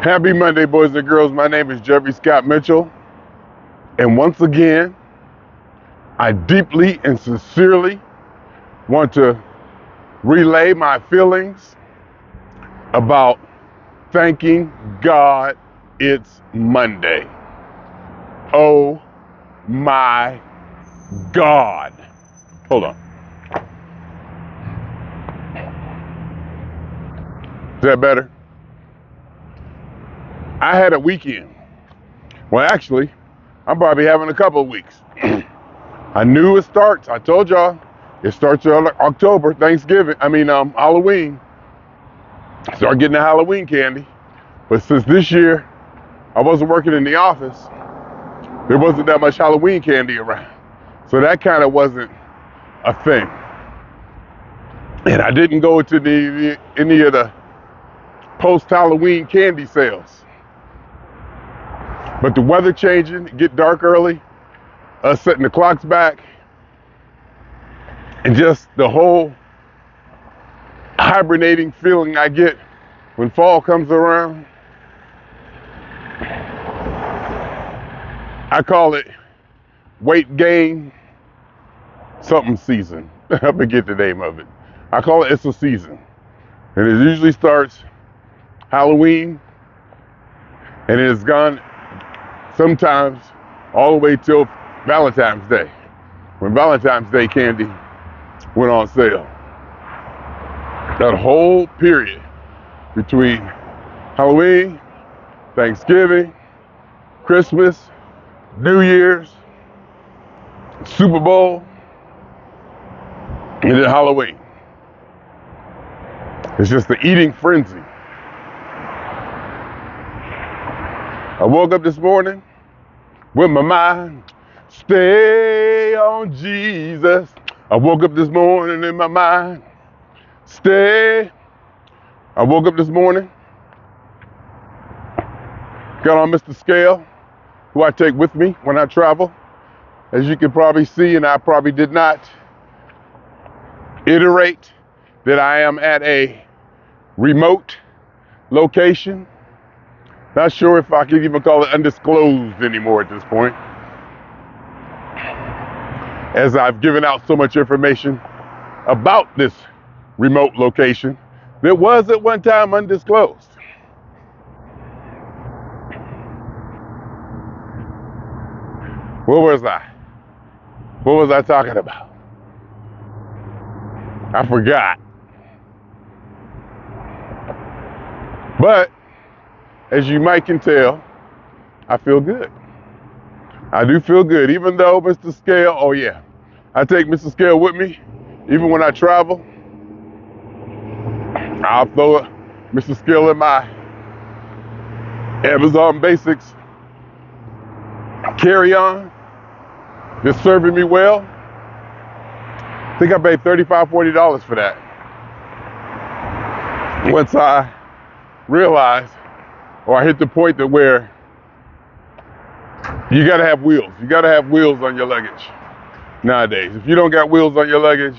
Happy Monday, boys and girls. My name is Jeffery Scott Mitchell. And once again, I deeply and sincerely want to relay my feelings about thanking God it's Monday. Oh my God. Hold on. Is that better? I had a weekend. Well, actually, I'm probably having a couple of weeks. I knew it starts. I told y'all it starts in October, Halloween. Start getting the Halloween candy. But since this year I wasn't working in the office, there wasn't that much Halloween candy around. So that kind of wasn't a thing. And I didn't go to any of the post-Halloween candy sales. But the weather changing, it get dark early, us setting the clocks back, and just the whole hibernating feeling I get when fall comes around. I call it weight gain something season. I forget the name of it. I call it's a season. And it usually starts Halloween, and it's gone sometimes all the way till Valentine's Day, when Valentine's Day candy went on sale. That whole period between Halloween, Thanksgiving, Christmas, New Year's, Super Bowl, and then Halloween. It's just the eating frenzy. I woke up this morning with my mind, stay on Jesus. I woke up this morning in my mind, stay. I woke up this morning, got on Mr. Scale, who I take with me when I travel. As you can probably see, and I probably did not iterate that I am at a remote location. Not sure if I can even call it undisclosed anymore at this point, as I've given out so much information about this remote location that was at one time undisclosed. What was I? What was I talking about? I forgot. But as you might can tell, I feel good. I do feel good, even though Mr. Scale, oh yeah, I take Mr. Scale with me, even when I travel. I'll throw Mr. Scale in my Amazon Basics carry-on, just serving me well. I think I paid $35, $40 for that. Once I realized, or I hit the point that where you gotta have wheels. You gotta have wheels on your luggage nowadays. If you don't got wheels on your luggage,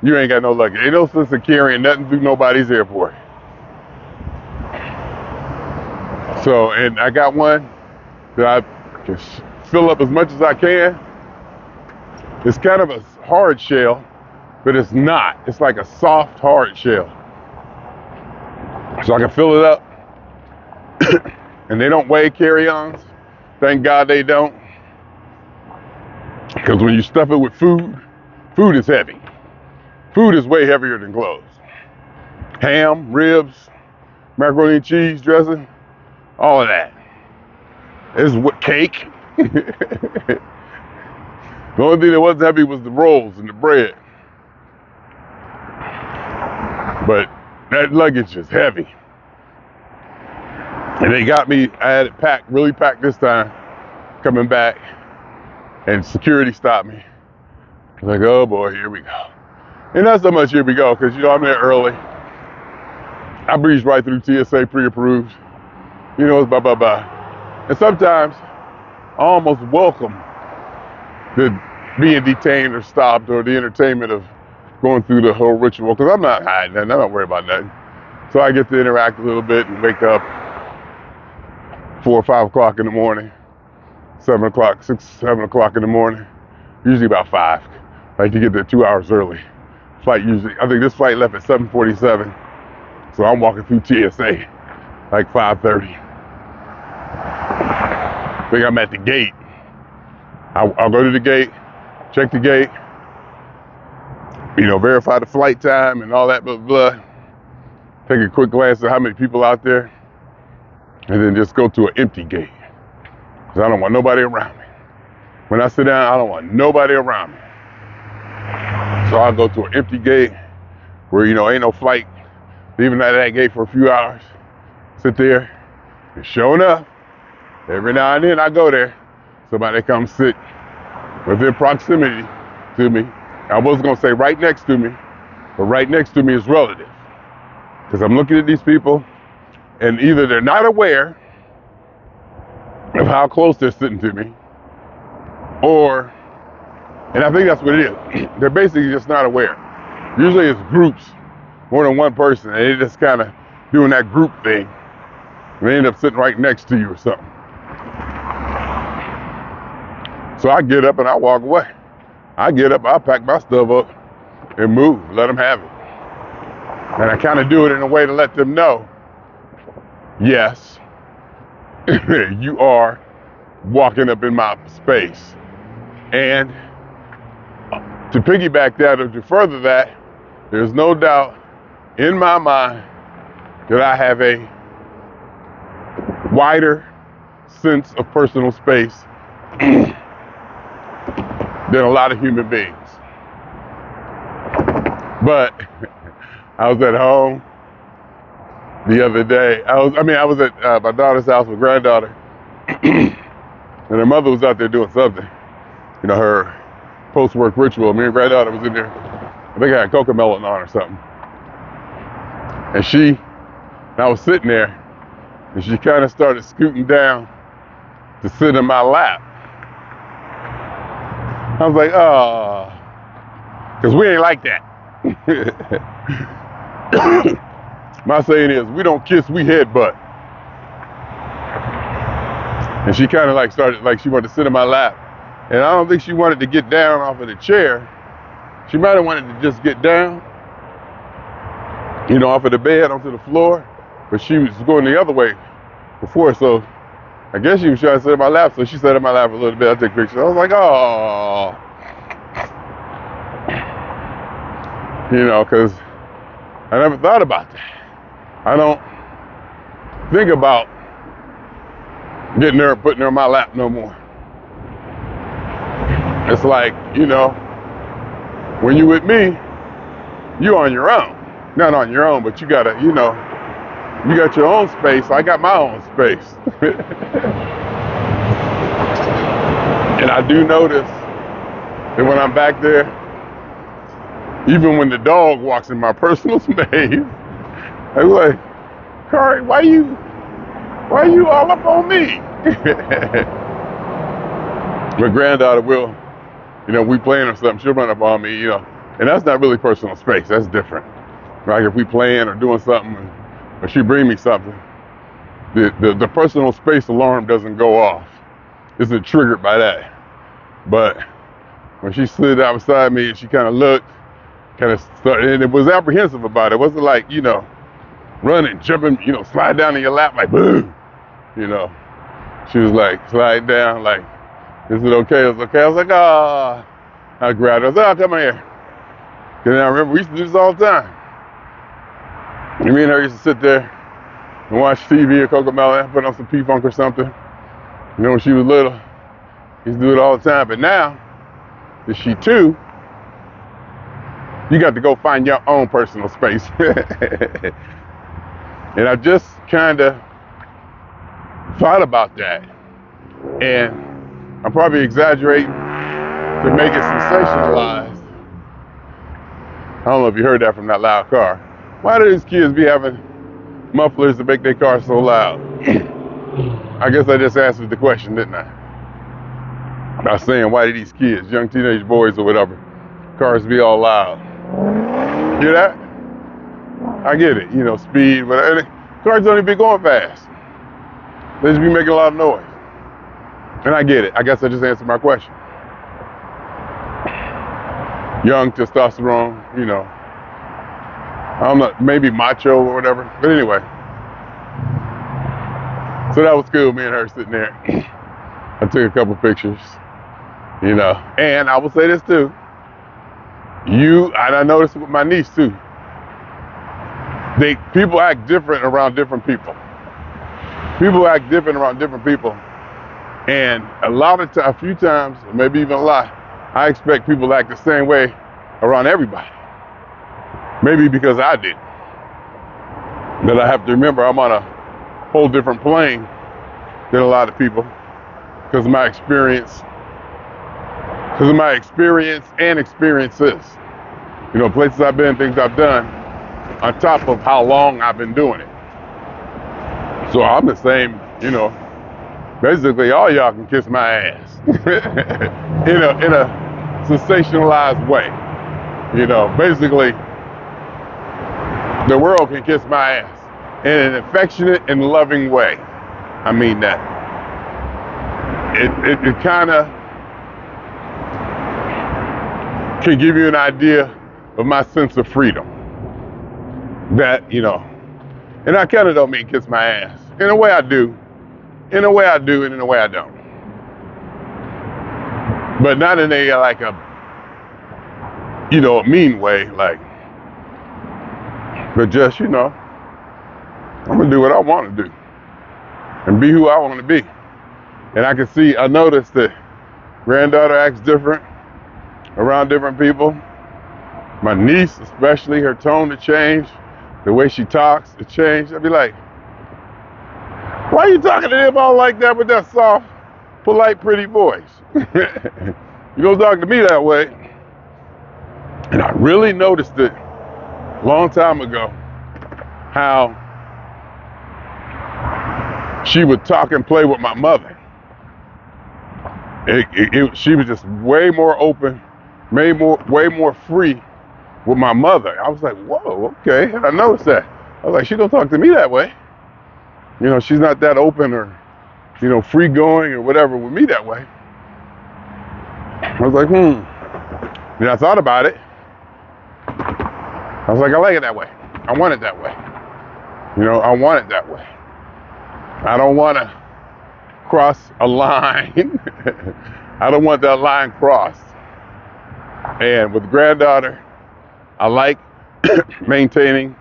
you ain't got no luggage. Ain't no sense of carrying nothing through nobody's airport. So, and I got one that I can fill up as much as I can. It's kind of a hard shell, but it's not. It's like a soft, hard shell. So I can fill it up. And they don't weigh carry-ons. Thank God they don't. Because when you stuff it with food, food is heavy. Food is way heavier than clothes. Ham, ribs, macaroni and cheese dressing, all of that. It's what cake. The only thing that wasn't heavy was the rolls and the bread. But that luggage is heavy. And they got me, I had it packed, really packed this time, coming back, and security stopped me. I was like, oh boy, here we go. And not so much here we go, because I'm there early. I breezed right through TSA pre-approved. It's blah, blah, blah. And sometimes I almost welcome the being detained or stopped or the entertainment of going through the whole ritual, because I'm not hiding nothing, I'm not worried about nothing. So I get to interact a little bit and wake up 4 or 5 o'clock in the morning, 7 o'clock, 6, 7 o'clock in the morning. Usually about 5. I like to get there 2 hours early. Flight usually, I think this flight left at 7:47. So I'm walking through TSA like 5:30. I think I'm at the gate. I'll go to the gate, check the gate, verify the flight time and all that, blah, blah, blah. Take a quick glance at how many people out there, and then just go to an empty gate. Because I don't want nobody around me. When I sit down, I don't want nobody around me. So I'll go to an empty gate where, ain't no flight leaving out of that gate for a few hours. Sit there, and sure enough, every now and then I go there, somebody comes sit within proximity to me. I was gonna say right next to me, but right next to me is relative. Because I'm looking at these people, and either they're not aware of how close they're sitting to me, and I think that's what it is. They're basically just not aware. Usually it's groups, more than one person, and they're just kind of doing that group thing. And they end up sitting right next to you or something. So I get up and I walk away. I get up, I pack my stuff up and move, let them have it. And I kind of do it in a way to let them know, yes, you are walking up in my space. And to piggyback that or to further that, there's no doubt in my mind that I have a wider sense of personal space than a lot of human beings. But I was at home the other day. I was at my daughter's house with granddaughter, and her mother was out there doing something. Her post-work ritual. Me and granddaughter was in there. I think I had cocomelon on or something. And I was sitting there, and she kind of started scooting down to sit in my lap. I was like, oh, because we ain't like that. My saying is, we don't kiss, we headbutt. And she kind of started, she wanted to sit in my lap. And I don't think she wanted to get down off of the chair. She might have wanted to just get down, off of the bed, onto the floor. But she was going the other way before, so I guess she was trying to sit in my lap, so she sat in my lap a little bit. I took pictures. I was like, oh. Because I never thought about that. I don't think about getting her and putting her in my lap no more. It's like, when you with me, you on your own. Not on your own, but you gotta, you got your own space. I got my own space. And I do notice that when I'm back there, even when the dog walks in my personal space, I'm like, Kari, why you all up on me? My granddaughter will, we playing or something, she'll run up on me, and that's not really personal space, that's different. Like if we playing or doing something, or she bring me something, the personal space alarm doesn't go off. Isn't triggered by that. But when she slid out beside me and she kind of looked, and it was apprehensive about it. It wasn't like, running, jumping, slide down in your lap like, boom, She was like, slide down, like, is it okay? It was okay. I was like, ah. I grabbed her. I was like, oh, come here. And I remember we used to do this all the time. And me and her used to sit there and watch TV or Cocomelon, put on some P-Funk or something. When she was little, we used to do it all the time. But now, that she 2, you got to go find your own personal space. And I just kind of thought about that. And I'm probably exaggerating to make it sensationalized. I don't know if you heard that from that loud car. Why do these kids be having mufflers to make their cars so loud? I guess I just answered the question, didn't I? By saying, why do these kids, young teenage boys or whatever, cars be all loud? Hear that? I get it, speed, but cars don't even be going fast. They just be making a lot of noise. And I get it. I guess I just answered my question. Young testosterone, you know. I don't know, maybe macho or whatever. But anyway. So that was cool, me and her sitting there. I took a couple pictures, you know. And I will say this too. And I noticed with my niece too. People act different around different people. People act different around different people. And a few times, maybe even a lot, I expect people to act the same way around everybody. Maybe because I did. But I have to remember I'm on a whole different plane than a lot of people because of my experience. Because of my experience and experiences. You know, places I've been, things I've done, on top of how long I've been doing it. So I'm the same, you know, basically all y'all can kiss my ass in a sensationalized way. You know, basically the world can kiss my ass in an affectionate and loving way. I mean that. It kind of can give you an idea of my sense of freedom. That, you know, and I kind of don't mean kiss my ass. In a way I do. In a way I do, and in a way I don't. But not in a, like a, you know, a mean way, like, but just, you know, I'm gonna do what I want to do and be who I want to be. And I noticed that granddaughter acts different around different people. My niece, especially, her tone to change, the way she talks, it changed. I'd be like, why are you talking to them all like that with that soft, polite, pretty voice? You don't talk to me that way. And I really noticed it a long time ago, how she would talk and play with my mother. She was just way more open, way more free with my mother. I was like, whoa, okay. And I noticed that. I was like, she don't talk to me that way. You know, she's not that open or, you know, free going or whatever with me that way. I was like, And I thought about it. I was like, I like it that way. I want it that way. You know, I want it that way. I don't want to cross a line. I don't want that line crossed. And with granddaughter, I like maintaining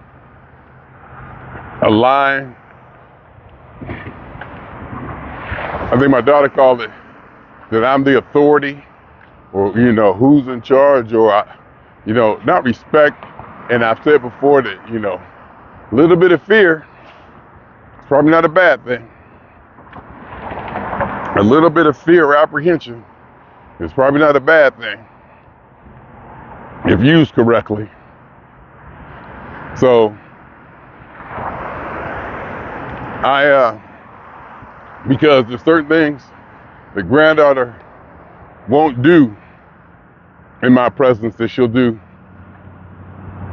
a line. I think my daughter called it that I'm the authority, or, you know, who's in charge, or, you know, not respect. And I've said before that, you know, a little bit of fear is probably not a bad thing. A little bit of fear or apprehension is probably not a bad thing if used correctly. So because there's certain things that granddaughter won't do in my presence that she'll do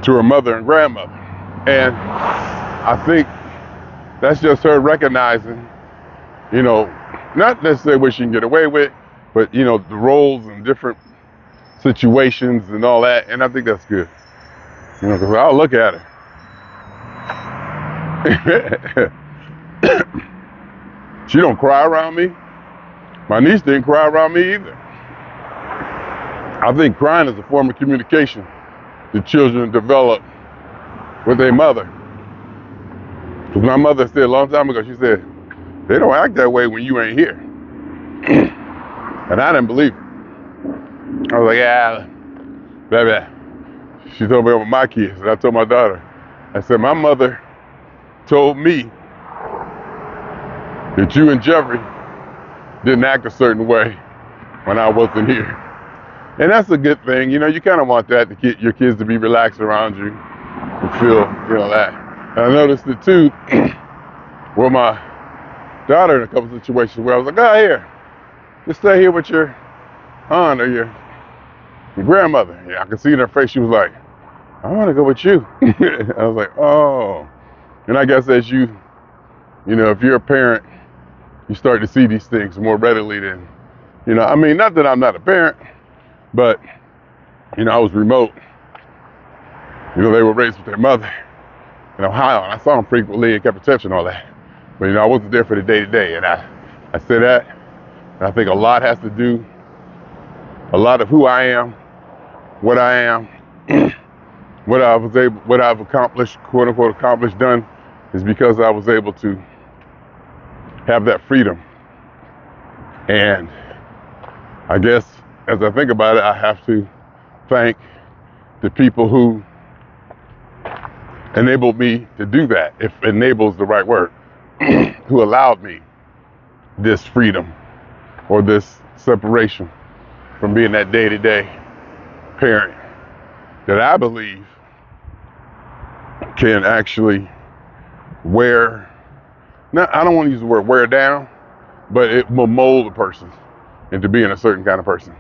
to her mother and grandmother. And I think that's just her recognizing, you know, not necessarily what she can get away with, but, you know, the roles and different situations and all that. And I think that's good. You know, because I'll look at her. She don't cry around me. My niece didn't cry around me either. I think crying is a form of communication that children develop with their mother. Because my mother said a long time ago, she said, they don't act that way when you ain't here. And I didn't believe it. I was like, yeah, baby. She told me about my kids, and I told my daughter, I said, my mother told me that you and Jeffrey didn't act a certain way when I wasn't here. And that's a good thing. You know, you kind of want that to get your kids to be relaxed around you and feel, you know, that. And I noticed it too with my daughter in a couple situations where I was like, oh, here, just stay here with your aunt or your grandmother. Yeah, I could see in her face, she was like, I want to go with you. I was like, oh. And I guess as you know, if you're a parent you start to see these things more readily than, I mean, not that I'm not a parent, but, I was remote. They were raised with their mother in Ohio, and I saw them frequently and kept in touch and all that. But, I wasn't there for the day-to-day, and I say that, and I think a lot has to do, a lot of who I am, what I am, what I've accomplished, quote unquote accomplished, done, is because I was able to have that freedom. And I guess as I think about it, I have to thank the people who enabled me to do that, if enable's the right word, who allowed me this freedom or this separation from being that day-to-day parent that I believe can actually I don't want to use the word wear down, but it will mold a person into being a certain kind of person.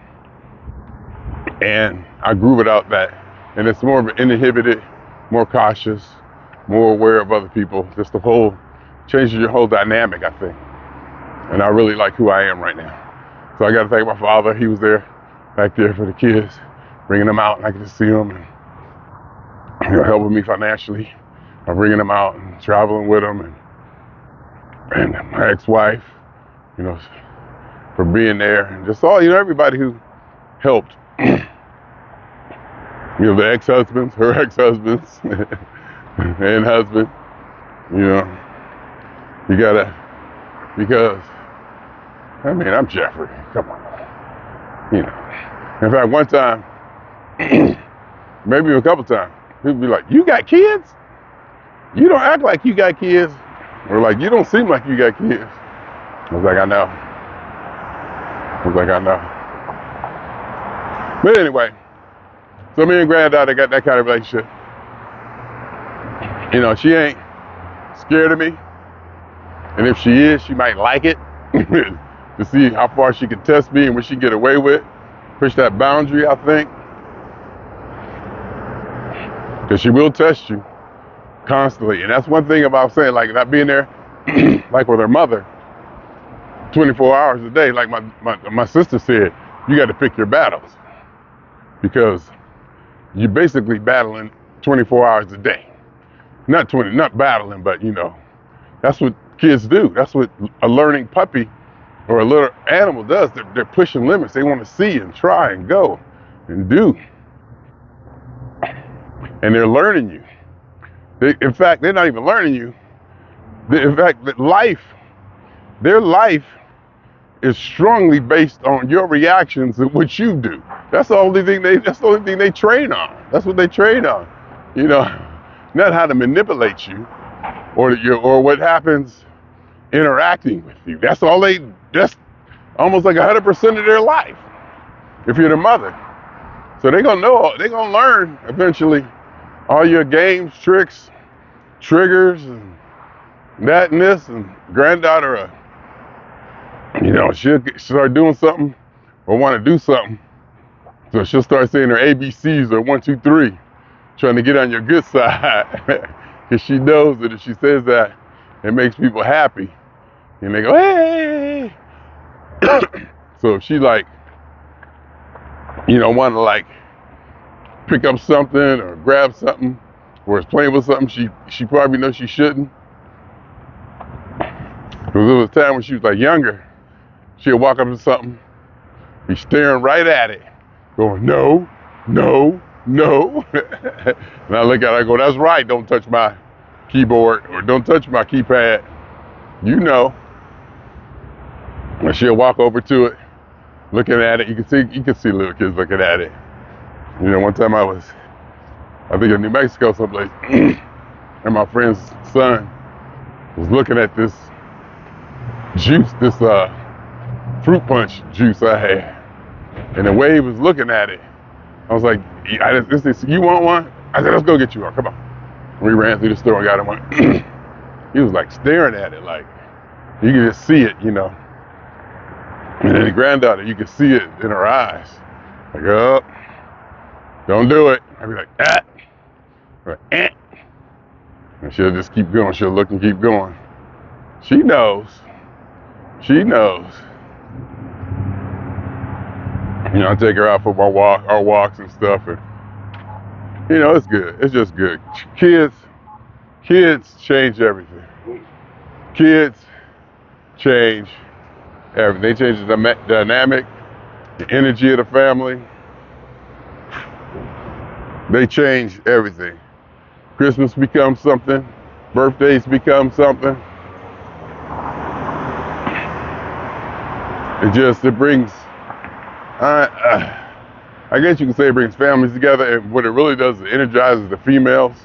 And I grew without that. And it's more of an uninhibited, more cautious, more aware of other people. Just changes your whole dynamic, I think. And I really like who I am right now. So I got to thank my father. He was there, back there for the kids, bringing them out, and I get to see them and helping me financially. I'm bringing them out and traveling with them, and my ex-wife, for being there, and just all, everybody who helped. The ex-husbands, her ex-husbands, and husband, you gotta, because, I mean, I'm Jeffrey, come on. In fact, one time, maybe a couple times, people be like, you got kids? You don't act like you got kids. Or like, you don't seem like you got kids. I was like, I know. But anyway, so me and granddaughter got that kind of relationship. She ain't scared of me. And if she is, she might like it to see how far she can test me and what she can get away with. Push that boundary, I think. Because she will test you constantly. And that's one thing about saying, like, not being there, like with her mother, 24 hours a day. Like my sister said, you got to pick your battles. Because you're basically battling 24 hours a day. Not battling, but that's what kids do. That's what a learning puppy or a little animal does. They're pushing limits. They want to see and try and go and do. And they're learning you. In fact, they're not even learning you. In fact, their life is strongly based on your reactions and what you do. That's the only thing they train on. That's what they train on. Not how to manipulate you or what happens interacting with you. That's almost like 100% of their life. If you're the mother. So they're gonna learn eventually all your games, tricks, triggers, and that and this. And granddaughter, she'll start doing something or want to do something. So she'll start saying her ABCs or 1, 2, 3, trying to get on your good side. Because she knows that if she says that, it makes people happy. And they go, hey. So if she want to pick up something or grab something or is playing with something she probably knows she shouldn't. Because there was a time when she was younger, she'd walk up to something, be staring right at it, going, no, no, no. And I look at her, I go, that's right, don't touch my keyboard or don't touch my keypad. And she'll walk over to it, looking at it. You can see little kids looking at it. One time I think in New Mexico someplace, and my friend's son was looking at this juice, this fruit punch juice I had. And the way he was looking at it, I was like, you want one? I said, let's go get you one, come on. We ran through the store and got him one. He was staring at it, you could just see it, And then the granddaughter, you could see it in her eyes. Oh, don't do it. I'd be like, ah. Or, eh. And she'll just keep going. She'll look and keep going. She knows She knows. I take her out for our walks and stuff, and it's good. It's just good. Kids change everything. Kids change everything. They change the dynamic, the energy of the family. They change everything. Christmas becomes something. Birthdays become something. It brings, I guess you can say it brings families together, and what it really does is it energizes the females,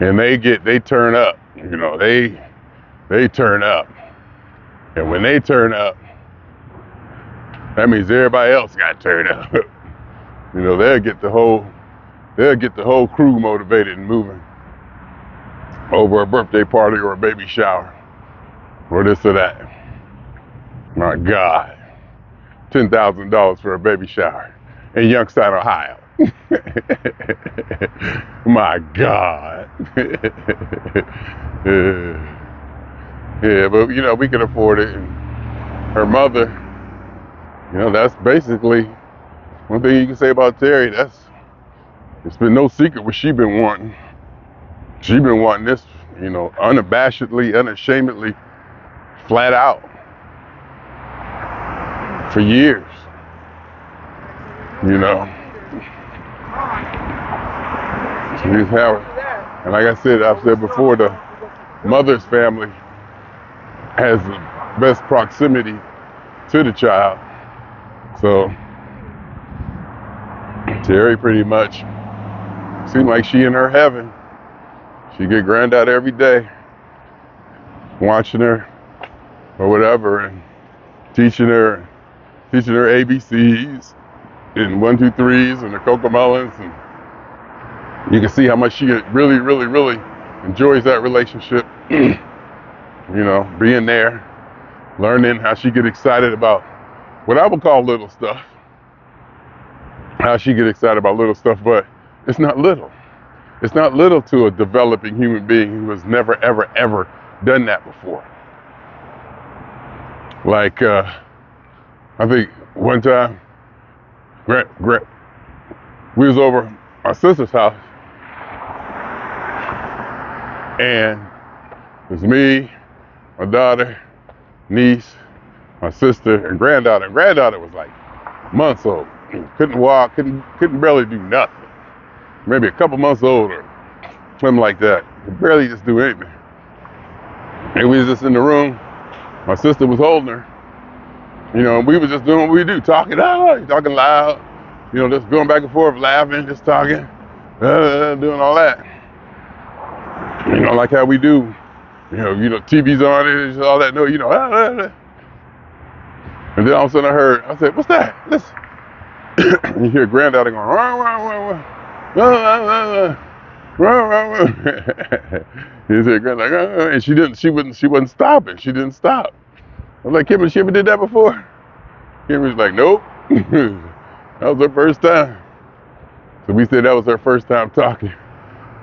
and they turn up, they turn up, and when they turn up, that means everybody else got turned up. They'll get the whole crew motivated and moving over a birthday party or a baby shower or this or that. My God, $10,000 for a baby shower in Youngstown, Ohio. My God. Yeah, but we can afford it. And her mother, that's basically one thing you can say about Terry. It's been no secret what she's been wanting. She's been wanting this, unabashedly, unashamedly, flat out for years. She's having, and like I've said before, the mother's family has the best proximity to the child. So Terry pretty much seemed like she in her heaven. She get granddaughter every day, watching her or whatever, and teaching her ABCs and 1, 2, 3s and the Cocomelons, and you can see how much she really, really, really enjoys that relationship. Being there, learning how she get excited about what I would call little stuff. How she get excited about little stuff, but it's not little. It's not little to a developing human being who has never, ever, ever done that before. Like, I think one time, we was over our sister's house, and it was me, my daughter, niece, my sister, and granddaughter. And granddaughter was like months old. Couldn't walk, couldn't barely do nothing. Maybe a couple months old or something like that. Could barely just do anything. And we was just in the room. My sister was holding her. And we was just doing what we do, talking loud, just going back and forth, laughing, just talking, doing all that. Like how we do, TV's on it, all that, And then all of a sudden I said, what's that? Listen. And you hear granddaughter going, wah, wah, wah, wah. Wah, wah, wah. You hear granddaughter, and she wasn't stopping. She didn't stop. I was like, Kimberly, she ever did that before? Kimberly was like, nope. That was her first time. So we said that was her first time talking.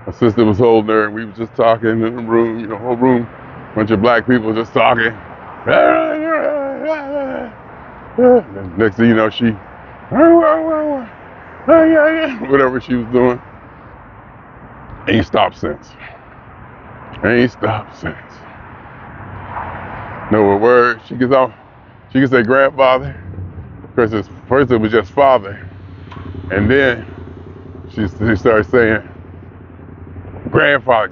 My sister was holding her, and we was just talking in the room, whole room, bunch of black people just talking. And next thing you know, she, whatever she was doing, ain't stopped since. No word. She gets off. She can say grandfather. Because first it was just father, and then she started saying grandfather.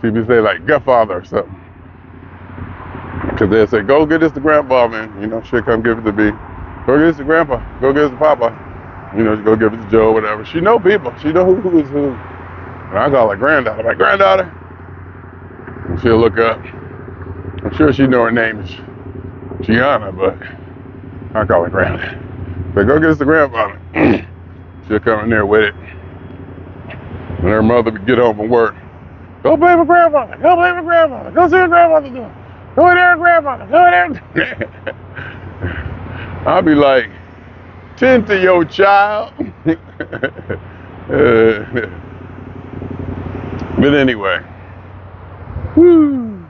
She would say like godfather or something. Because they'd say, go get this to grandpa, man. She'll come give it to me. Go get this to grandpa. Go get this to papa. Go give it to Joe, whatever. She know people. She know who is who. And I call her granddaughter. I'm like, granddaughter. And she'll look up. I'm sure she know her name is Gianna, but I call her granddaughter. But go get this to grandfather. She'll come in there with it. And her mother would get home from work. Go play with grandfather. Go play with grandfather. Go see what grandfather doing. Go in there, grandfather. Go in there. I'll be like, tend to your child. But anyway, Woo.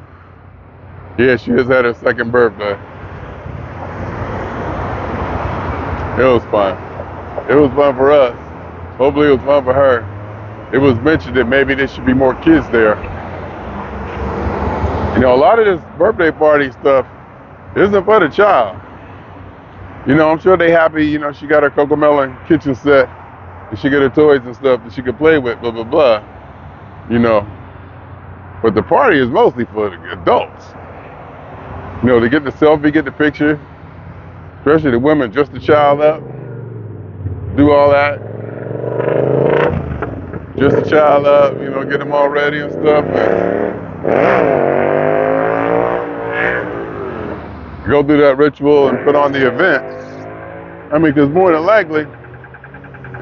Yeah, she just had her second birthday. It was fun. It was fun for us. Hopefully it was fun for her. It was mentioned that maybe there should be more kids there. You know, a lot of this birthday party stuff isn't for the child. You know, I'm sure they happy, you know, she got her Cocomelon kitchen set, and she got her toys and stuff that she could play with, blah, blah, blah. You know, but the party is mostly for the adults. You know, to get the selfie, get the picture, especially the women dress the child up, do all that. Dress the child up, you know, get them all ready and stuff, and go through that ritual and put on the event. I mean, because more than likely,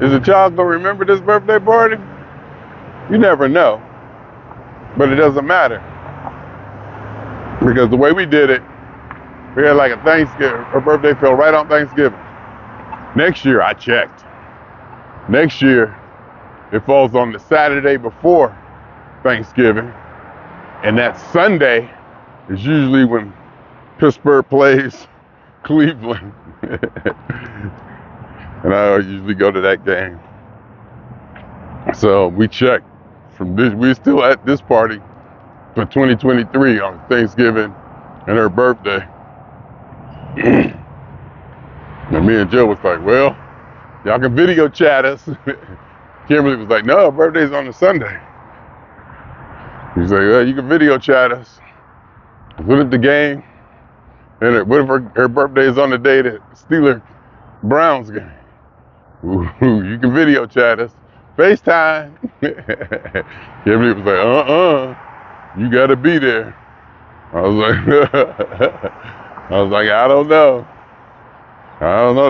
is the child gonna remember this birthday party? You never know, but it doesn't matter. Because the way we did it, we had like a Thanksgiving, her birthday fell right on Thanksgiving. Next year, I checked. Next year, it falls on the Saturday before Thanksgiving, and that Sunday is usually when Pittsburgh plays Cleveland. And I usually go to that game. So we checked from this, we're still at this party for 2023 on Thanksgiving and her birthday. And me and Joe was like, well, y'all can video chat us. Kimberly was like, no, her birthday's on the Sunday. He's like, well, you can video chat us. Put it the game. And what if her birthday is on the day that Steelers Browns game? Ooh, you can video chat us. FaceTime. Kimberly was like, you gotta be there. I was like, I don't know.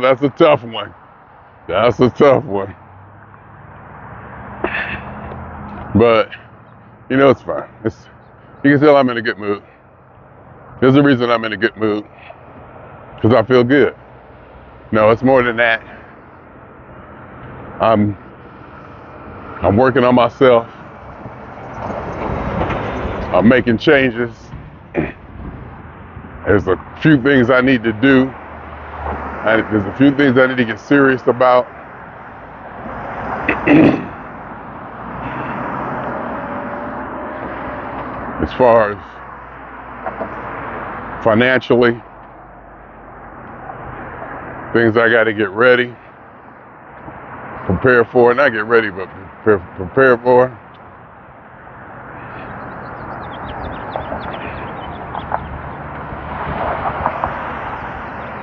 That's a tough one. That's a tough one. But, you know, it's fine. You can tell I'm in a good mood. There's a reason I'm in a good mood. Because I feel good. No, it's more than that. I'm working on myself. I'm making changes. There's a few things I need to do. There's a few things I need to get serious about. As far as financially, things I got to get ready, prepare for, not get ready, but prepare for.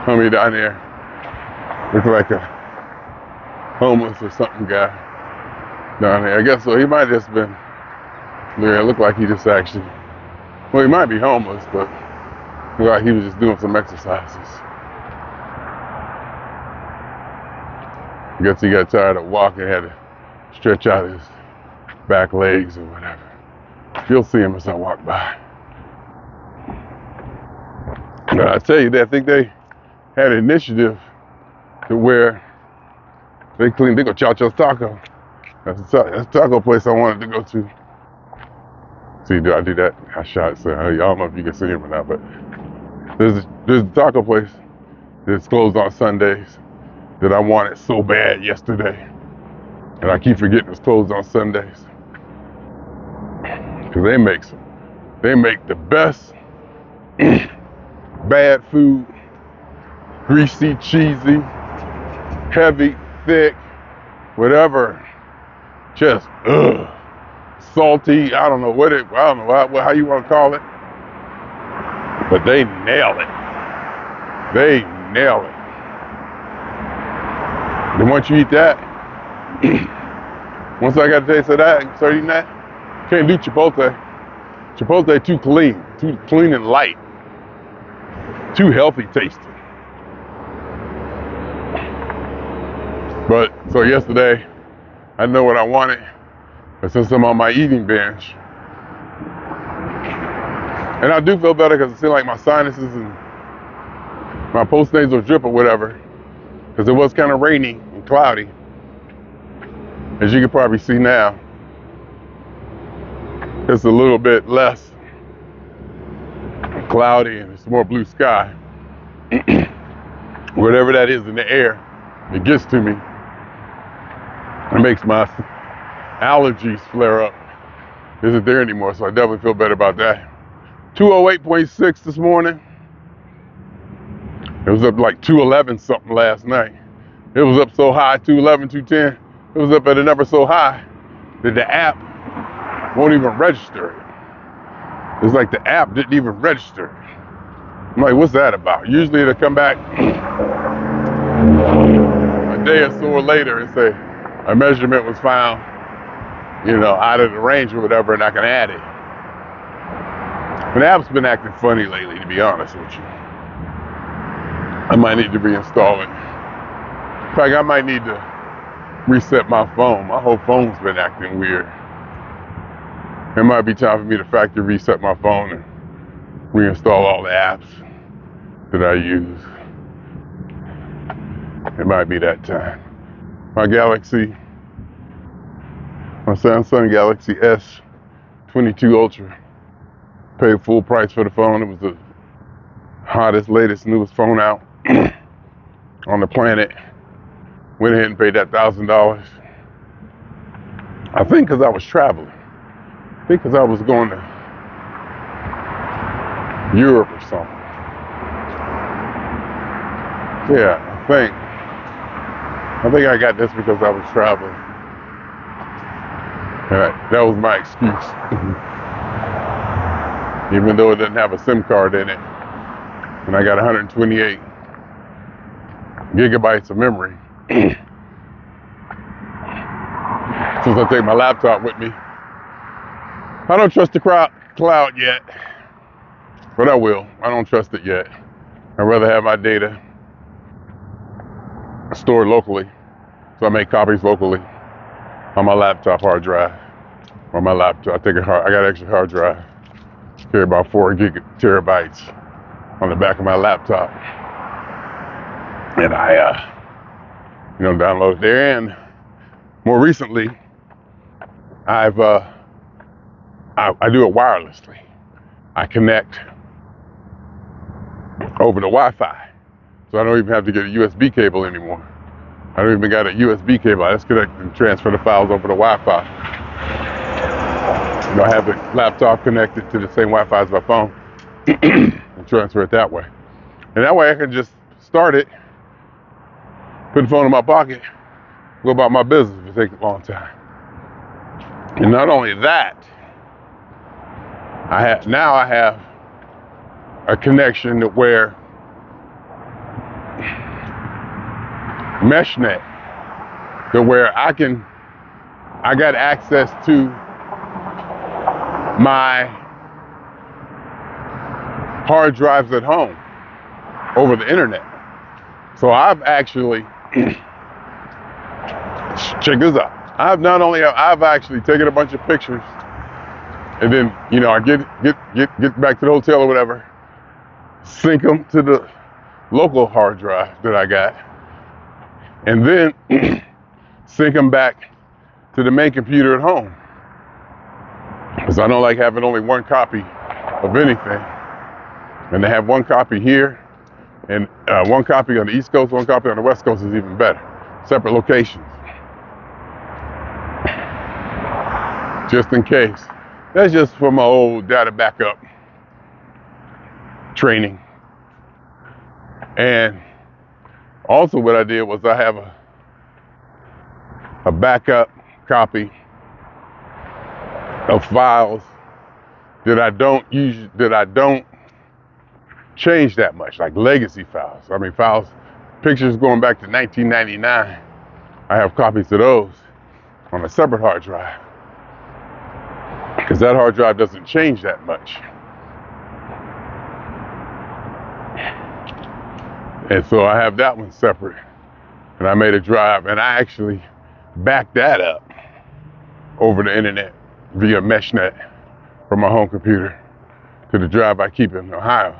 Homie down there looks like a homeless or something guy down there. I guess so. He might have just been, yeah, it looked like he just actually, well, he might be homeless, but it looked like he was just doing some exercises. I guess he got tired of walking, had to stretch out his back legs or whatever. You'll see him as I walk by. But I tell you, I think they had an initiative to where they go Chow Chow's Taco. That's a taco place I wanted to go to. See, do I do that? I shot, so I don't know if you can see him or not, but there's a taco place that's closed on Sundays that I wanted so bad yesterday. And I keep forgetting it's closed on Sundays. Because they make the best bad food, greasy, cheesy, heavy, thick, whatever, just salty. I don't know how you want to call it, but they nail it. They nail it. Then once you eat that, once I got a taste of that and start eating that, can't do Chipotle. Chipotle too clean and light, too healthy tasting. But so yesterday, I know what I wanted, but since I'm on my eating binge, and I do feel better because it seems like my sinuses and my post-nasal drip or whatever, because it was kind of rainy and cloudy, as you can probably see now, it's a little bit less cloudy and it's more blue sky, whatever that is in the air, it gets to me. It makes my allergies flare up. Isn't there anymore, so I definitely feel better about that. 208.6 this morning. It was up like 211 something last night. It was up so high, 211, 210. It was up at a number so high that the app won't even register it. It's like the app didn't even register it. I'm like, what's that about? Usually it'll come back a day or so later and say, a measurement was found, out of the range or whatever, and I can add it. But the app's been acting funny lately, to be honest with you. I might need to reinstall it. In fact, I might need to reset my phone. My whole phone's been acting weird. It might be time for me to factory reset my phone and reinstall all the apps that I use. It might be that time. My Samsung Galaxy S22 Ultra, paid full price for the phone. It was the hottest, latest, newest phone out on the planet. Went ahead and paid that $1,000. I think because I was traveling. I think because I was going to Europe or something. Yeah, I think I got this because I was traveling. That was my excuse. Even though it doesn't have a SIM card in it. And I got 128 gigabytes of memory. Since I take my laptop with me. I don't trust the cloud yet. But I will. I don't trust it yet. I'd rather have my data stored locally. So I make copies locally on my laptop hard drive. On my laptop, I got an extra hard drive. Carry about 4 terabytes on the back of my laptop. And I, download it there. And more recently, I do it wirelessly. I connect over the Wi-Fi. So I don't even have to get a USB cable anymore. I don't even got a USB cable. I just connect and transfer the files over the Wi-Fi. I have the laptop connected to the same Wi-Fi as my phone and transfer it that way. And that way I can just start it, put the phone in my pocket, go about my business if it takes a long time. And not only that, I have a connection where meshnet, to where I got access to my hard drives at home over the internet. So I've actually, check this out. I've actually taken a bunch of pictures, and then, I get back to the hotel or whatever, sync them to the local hard drive that I got, and then sync them back to the main computer at home. Because I don't like having only one copy of anything. And to have one copy here, and one copy on the East Coast, one copy on the West Coast is even better. Separate locations. Just in case. That's just for my old data backup training. And also what I did was I have a backup copy of files that I don't change that much, like legacy files. I mean, pictures going back to 1999. I have copies of those on a separate hard drive, because that hard drive doesn't change that much. And so I have that one separate, and I made a drive, and I actually backed that up over the internet via meshnet from my home computer to the drive I keep in Ohio.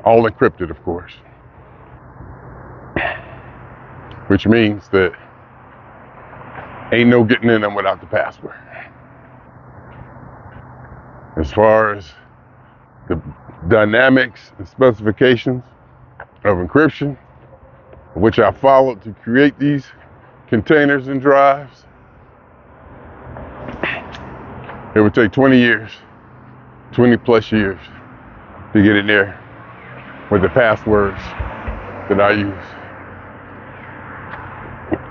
All encrypted, of course. Which means that ain't no getting in them without the password. As far as the dynamics and specifications of encryption, which I followed to create these containers and drives. It would take 20 years, 20 plus years to get in there with the passwords that I use.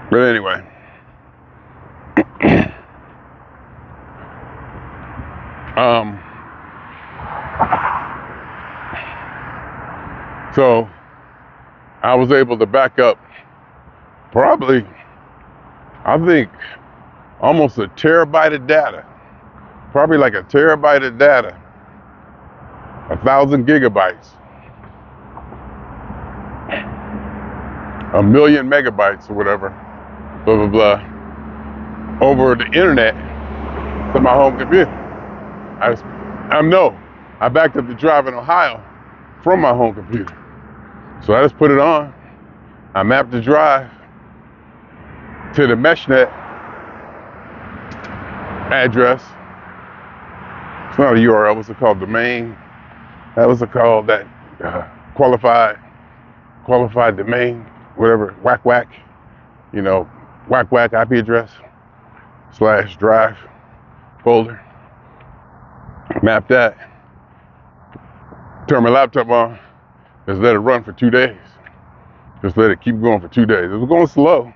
But anyway, so I was able to back up probably, I think, almost a terabyte of data. Probably like a terabyte of data, 1,000 gigabytes, 1,000,000 megabytes or whatever, blah, blah, blah, over the internet to my home computer. I backed up the drive in Ohio from my home computer. So I just put it on. I mapped the drive to the meshnet address. It's not a URL, what's it called? Domain. That was called that qualified domain, whatever, whack, whack IP address / drive folder. Map that. Turn my laptop on. Just let it run for 2 days. Just let it keep going for 2 days. It was going slow.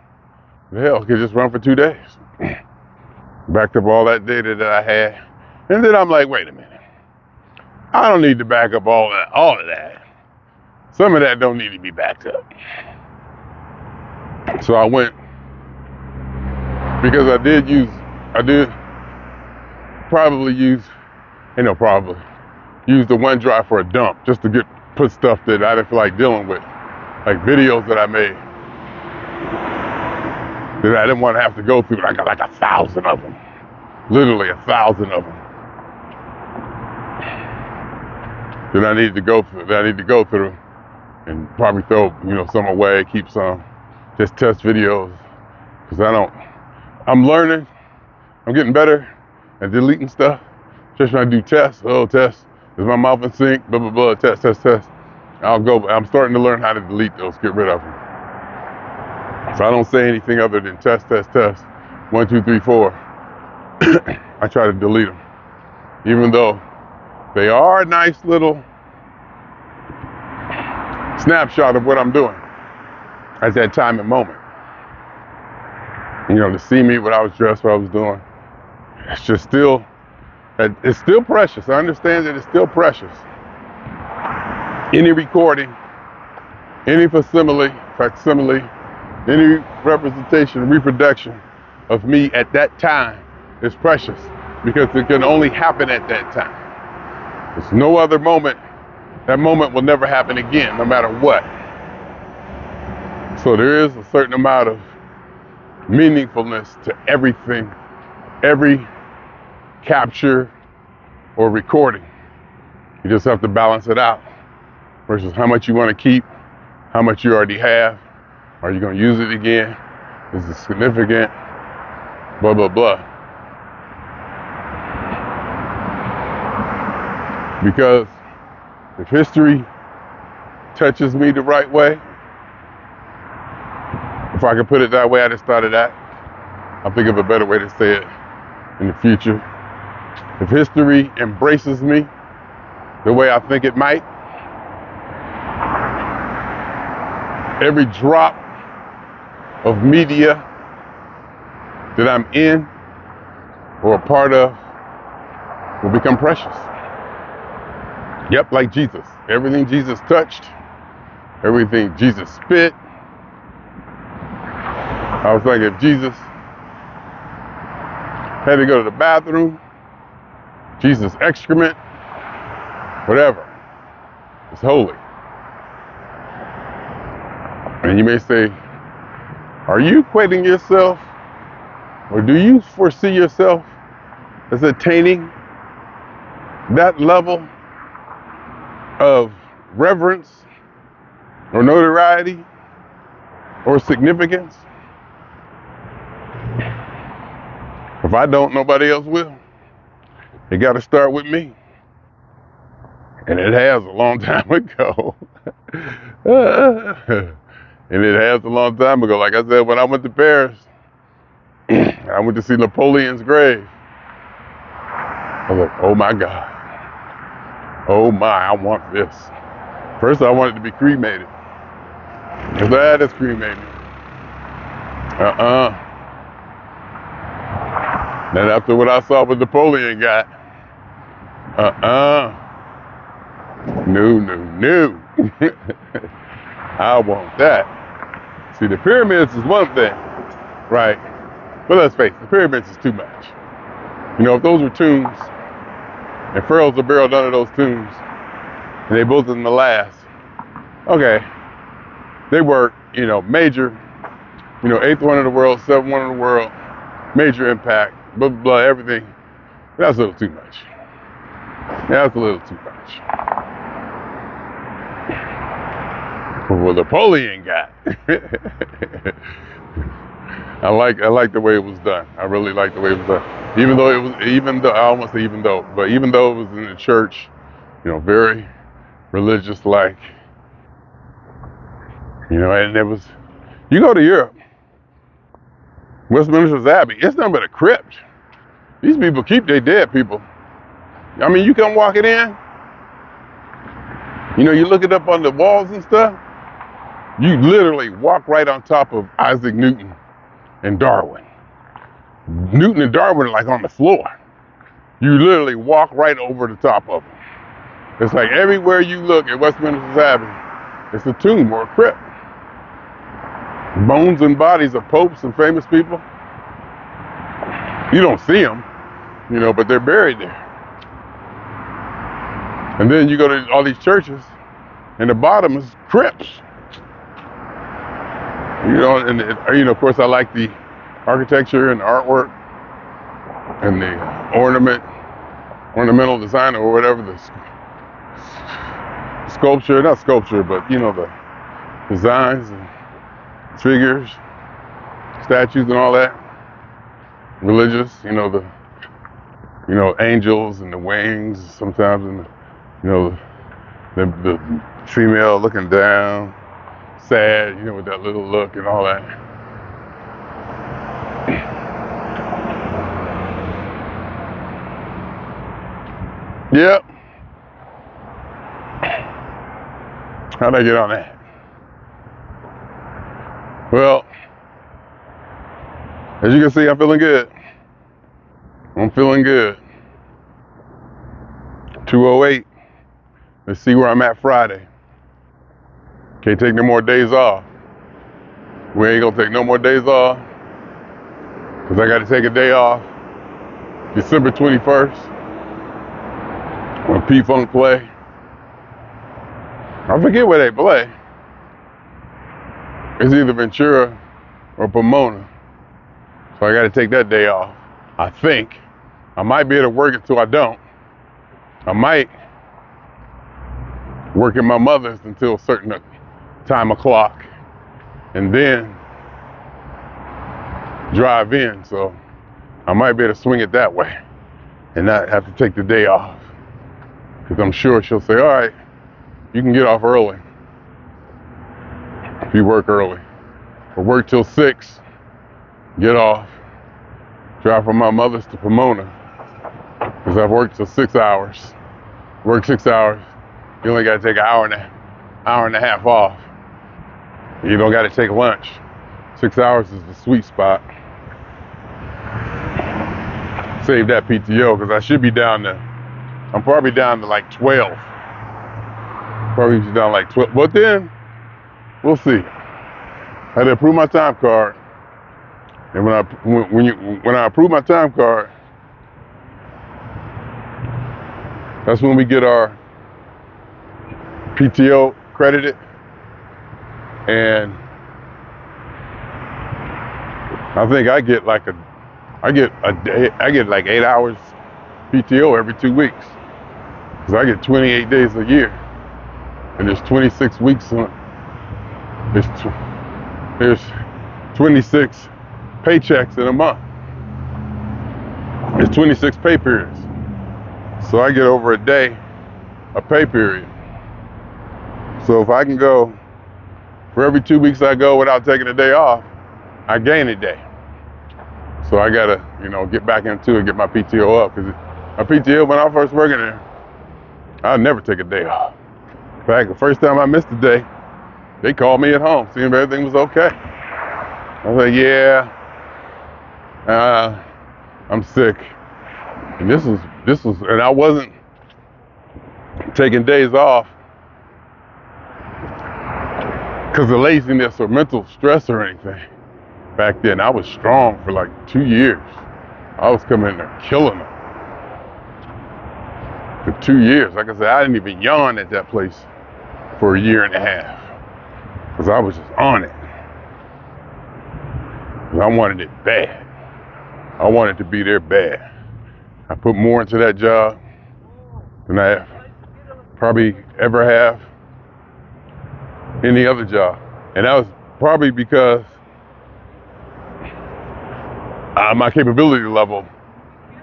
The hell, it could just run for 2 days. Backed up all that data that I had. And then I'm like, wait a minute. I don't need to back up all of that. Some of that don't need to be backed up. So I went, because I did probably use the OneDrive for a dump, just to put stuff that I didn't feel like dealing with, like videos that I made that I didn't want to have to go through. I got like 1,000 of them, literally 1,000 of them that I need to go through, and probably throw some away, keep some, just test videos, because I'm learning, I'm getting better at deleting stuff. Just when I do tests, test, is my mouth in sync, blah, blah, blah, test. I'm starting to learn how to delete those, get rid of them. So I don't say anything other than test, 1, 2, 3, 4. I try to delete them, even though they are a nice little snapshot of what I'm doing at that time and moment. To see me, what I was dressed, what I was doing. It's just it's still precious. I understand that it's still precious. Any recording, any facsimile, any representation, reproduction of me at that time is precious, because it can only happen at that time. There's no other moment. That moment will never happen again, no matter what. So there is a certain amount of meaningfulness to everything, every capture or recording. You just have to balance it out versus how much you want to keep, how much you already have. Are you going to use it again? Is it significant? Blah, blah, blah. Because if history touches me the right way, if I can put it that way, I just started that. I'll think of a better way to say it in the future. If history embraces me the way I think it might, every drop of media that I'm in or a part of will become precious. Yep, like Jesus. Everything Jesus touched, everything Jesus spit. I was thinking, if Jesus had to go to the bathroom, Jesus' excrement, whatever, it's holy. And you may say, are you equating yourself, or do you foresee yourself as attaining that level of reverence or notoriety or significance? If I don't, nobody else will. It got to start with me. And it has a long time ago. And it has a long time ago. Like I said, when I went to Paris, I went to see Napoleon's grave. I was like, oh my God. Oh my, I want this. First I wanted to be cremated. Because that is cremated. Then after what I saw what Napoleon got, no. I want that. See, the pyramids is one thing, right? But let's face it, the pyramids is too much. You know, if those were tombs, and pharaohs are buried under those tombs, and they both in the last, okay, they were, you know, major, you know, 8th wonder of the world, 7th wonder of the world, major impact, blah, blah, blah, everything. That's a little too much. That's a little too much. Well, Napoleon got. I like the way it was done. I really like the way it was done. Even though it was in the church, you know, very religious like, you know, and there was, you go to Europe, Westminster's Abbey, it's nothing but a crypt. These people keep their dead people. I mean, you come walking in, you know, you look it up on the walls and stuff, you literally walk right on top of Isaac Newton and Darwin. Newton and Darwin are like on the floor. You literally walk right over the top of them. It's like everywhere you look at Westminster's Abbey, it's a tomb or a crypt. Bones and bodies of popes and famous people. You don't see them, you know, but they're buried there. And then you go to all these churches, and the bottom is crypts. You know, and you know, of course, I like the architecture and the artwork and the ornamental design or whatever, the sculpture, not sculpture, but you know, the designs and figures, statues and all that. Religious, you know, the angels and the wings sometimes, and the female looking down, sad, you know, with that little look and all that. Yep. How'd I get on that? Well, as you can see, I'm feeling good. I'm feeling good. 2:08. Let's see where I'm at Friday. Can't take no more days off. We ain't gonna take no more days off, because I gotta take a day off December 21st when P-Funk play. I forget where they play. It's either Ventura or Pomona. So I gotta take that day off. I think. I might be able to work it till I don't. I might work at my mother's until a certain time o'clock and then drive in. So I might be able to swing it that way and not have to take the day off. Because I'm sure she'll say, all right, you can get off early if you work early. Or work till 6, get off, drive from my mother's to Pomona. Because I've worked till 6 hours. Work 6 hours, you only got to take an hour and a half off. You don't got to take lunch. 6 hours is the sweet spot. Save that PTO, because I should be down to, I'm probably down to like 12. Probably down like 12. But then, we'll see. I had to approve my time card. And when I approve my time card, that's when we get our PTO credited. And I think I get like 8 hours PTO every 2 weeks. Because I get 28 days a year. And there's 26 weeks. There's 26 paychecks in a month. There's 26 pay periods. So I get over a day a pay period. So if I can go, for every 2 weeks I go without taking a day off, I gain a day. So I gotta, get back into it, get my PTO up. Because my PTO, when I was first working there, I'd never take a day off. In fact, the first time I missed a day, they called me at home, seeing if everything was okay. I was like, yeah, I'm sick. And this was, and I wasn't taking days off because of laziness or mental stress or anything. Back then, I was strong for like 2 years. I was coming in there killing them. For 2 years, like I said, I didn't even yawn at that place for a year and a half because I was just on it. I wanted it bad. I wanted to be there bad. I put more into that job than I probably ever have any other job. And that was probably because my capability level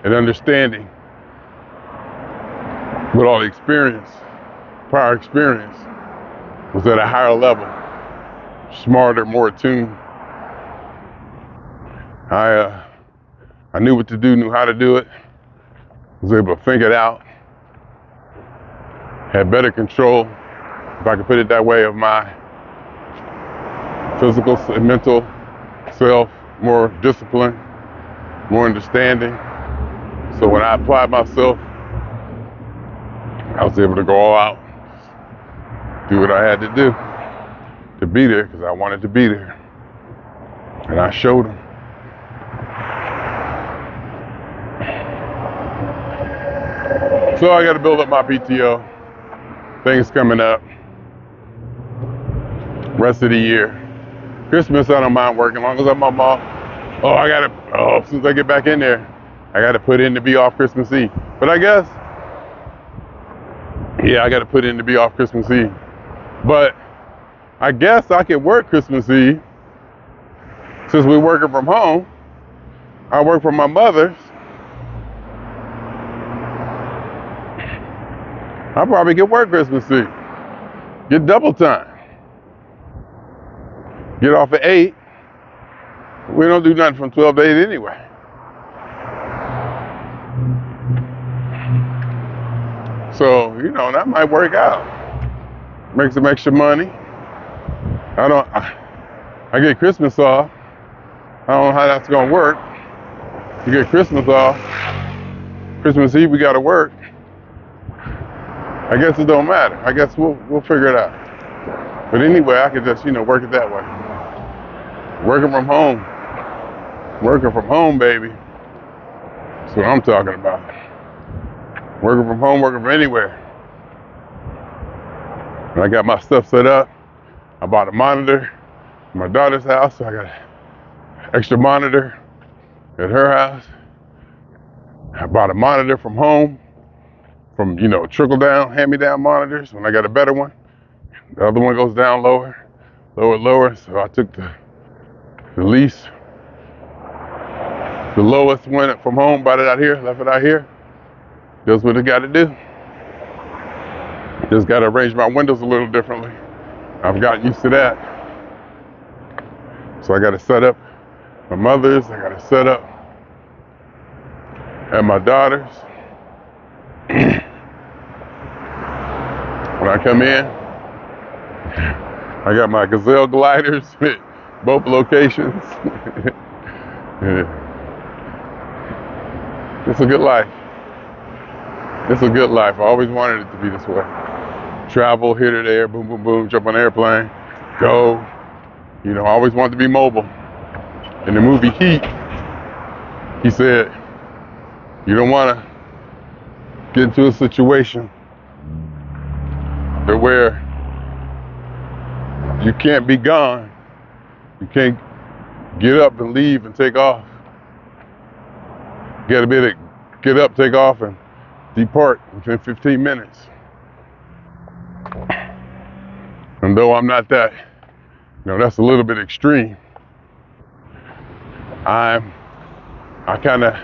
and understanding with all the experience, prior experience, was at a higher level, smarter, more attuned. I knew what to do, knew how to do it, was able to think it out, had better control, if I could put it that way, of my physical and mental self, more discipline, more understanding. So when I applied myself, I was able to go all out, do what I had to do to be there, because I wanted to be there. And I showed them. So I got to build up my PTO. Things coming up. Rest of the year. Christmas, I don't mind working, as long as I'm off. As soon as I get back in there, I got to put in to be off Christmas Eve. But I guess, I got to put in to be off Christmas Eve. But I guess I can work Christmas Eve. Since we're working from home, I work for my mother's. I probably could work Christmas Eve. Get double time. Get off at 8. We don't do nothing from 12 to 8 anyway. So, that might work out. Make some extra money. I get Christmas off. I don't know how that's gonna work. You get Christmas off. Christmas Eve we gotta work. I guess it don't matter. I guess we'll figure it out. But anyway, I could just, work it that way. Working from home. Working from home, baby. That's what I'm talking about. Working from home, working from anywhere. And I got my stuff set up. I bought a monitor at my daughter's house, so I got an extra monitor at her house. I bought a monitor from home, from, trickle down, hand-me-down monitors. When I got a better one, the other one goes down lower. So I took the least, the lowest one from home, bought it out here, left it out here. Does what it got to do. Just got to arrange my windows a little differently. I've gotten used to that. So I got to set up my mother's. I got to set up at my daughter's. When I come in, I got my Gazelle gliders at both locations. It's a good life. It's a good life. I always wanted it to be this way. Travel here to there, boom, boom, boom, jump on an airplane, go. I always wanted to be mobile. In the movie Heat, he said, you don't want to get into a situation where you can't be gone. You can't get up and leave and take off. You got to be able to get up, take off, and depart within 15 minutes. And though I'm not that, that's a little bit extreme. I kind of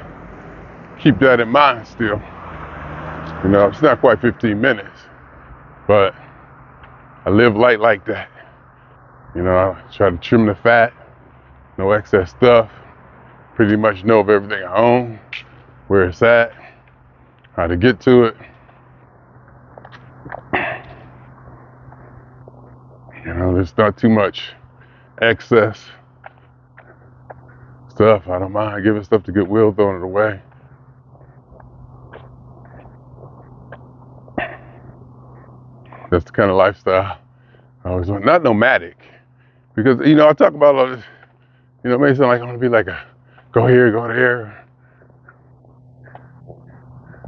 keep that in mind still. It's not quite 15 minutes. But I live light like that. You know, I try to trim the fat, no excess stuff. Pretty much know of everything I own, where it's at, how to get to it. You know, there's not too much excess stuff. I don't mind giving stuff to Goodwill, throwing it away. That's the kind of lifestyle I always want. Not nomadic, because, you know, I talk about all this, you know, it may sound like I want to be like a go here, go there.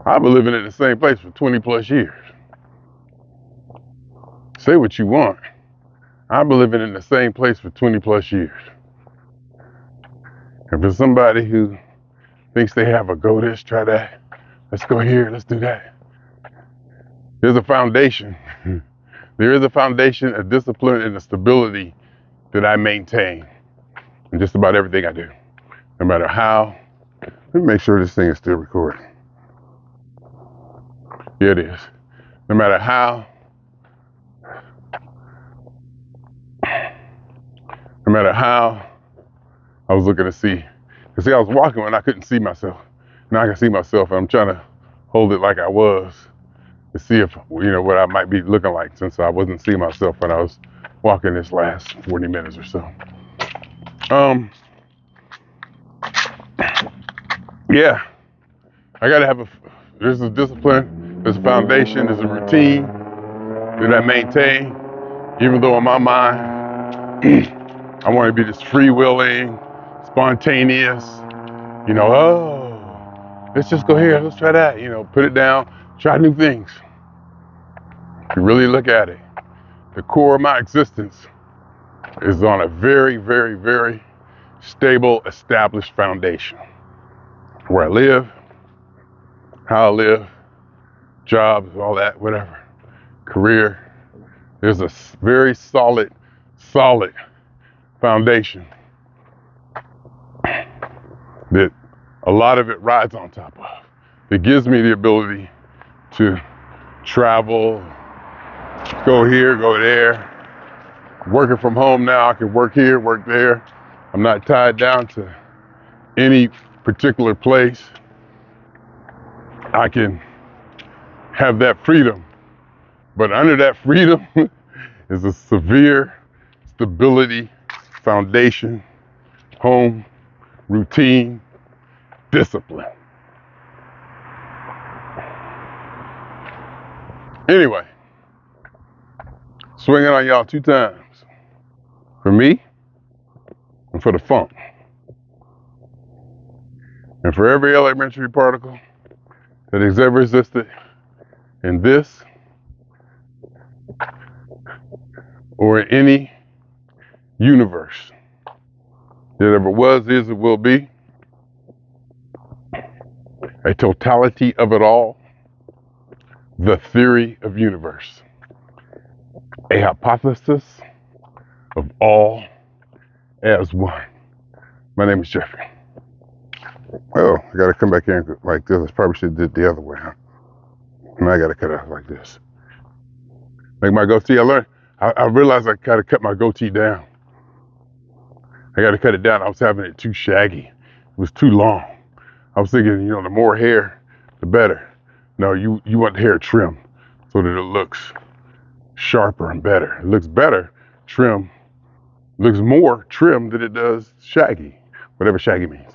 I've been living in the same place for 20 plus years. Say what you want. I've been living in the same place for 20 plus years. And for somebody who thinks they have a go this, try that, let's go here, let's do that. There's a foundation. There is a foundation, a discipline, and a stability that I maintain in just about everything I do. No matter how. Let me make sure this thing is still recording. Yeah, it is. No matter how. No matter how I was looking to see. You see, I was walking when I couldn't see myself. Now I can see myself, and I'm trying to hold it like I was to see if, you know, what I might be looking like, since I wasn't seeing myself when I was walking this last 40 minutes or so. Yeah, I gotta have there's a discipline, there's a foundation, there's a routine that I maintain, even though in my mind, I want to be this freewheeling, spontaneous, you know, oh, let's just go here, let's try that, you know, put it down, try new things. If you really look at it, the core of my existence is on a very, very, very stable, established foundation. Where I live, how I live, jobs, all that, whatever, career. There's a very solid foundation that a lot of it rides on top of. It gives me the ability to travel, go here, go there. Working from home now, I can work here, work there. I'm not tied down to any particular place. I can have that freedom. But under that freedom is a severe stability, foundation, home, routine, discipline. Anyway, swinging on y'all 2 times. For me and for the funk. And for every elementary particle that has ever existed in this or in any universe that ever was, is, or will be, a totality of it all, the theory of universe, a hypothesis of all as one. My name is Jeffrey. Oh, I gotta come back in like this. I probably should have did the other way, huh? Now I gotta cut it off like this. Like my goatee, I realized I gotta cut my goatee down. I gotta cut it down. I was having it too shaggy. It was too long. I was thinking, you know, the more hair, the better. No, you want the hair trimmed so that it looks sharper and better. It looks better trim, looks more trim than it does shaggy, whatever shaggy means.